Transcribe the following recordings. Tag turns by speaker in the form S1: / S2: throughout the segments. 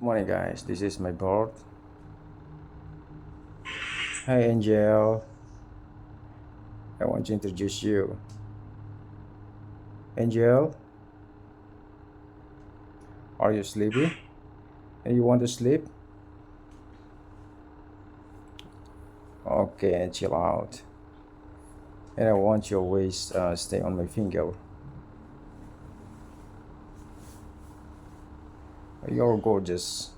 S1: Morning, guys. This is my bird. Hi, Angel. I want to introduce you. Angel, are you sleepy? And you want to sleep? Okay, chill out. And I want your waist stay on my finger. You're gorgeous.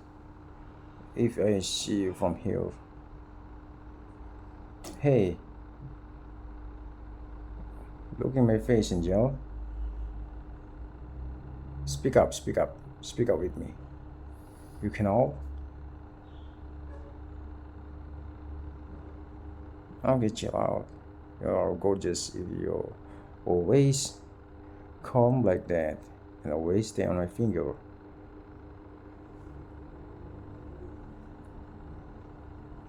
S1: If I see you from here. Hey, look in my face, Angel. Speak up, speak up, speak up with me. You can all. Okay, chill out. You're gorgeous if you always calm like that and always stay on my finger.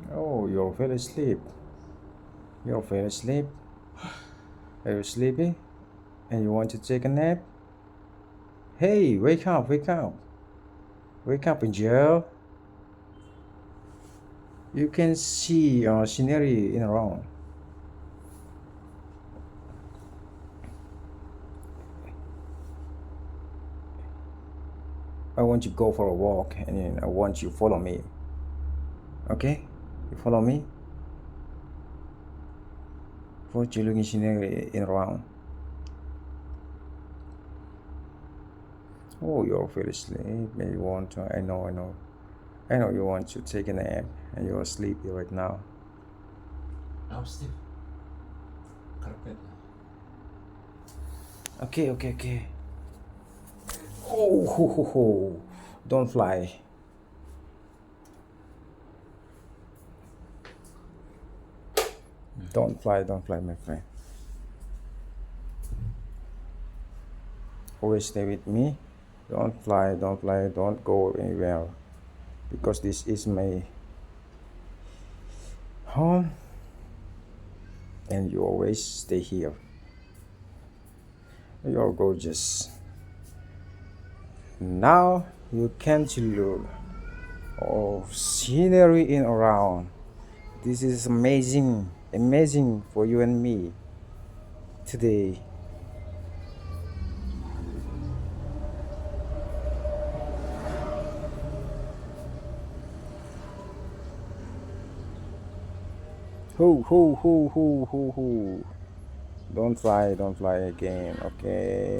S1: Oh, you're fell asleep. You're fell asleep. Are you sleepy? And you want to take a nap? Hey, wake up, wake up. Wake up, Angel. You can see scenery in around. I want you to go for a walk and then I want you to follow me. Okay? You follow me? For you looking scenery in around. Oh, you're fell asleep. Maybe you want to. I know. I know you want to take a nap and you're sleepy right now.
S2: I'm still carpet.
S1: Okay. Oh, don't fly. Don't fly, my friend. Always stay with me. Don't fly, don't go anywhere. Because this is my home and you always stay here. You're gorgeous. Now you can look of scenery in around. This is amazing for you and me today. Ho. Don't fly again, okay?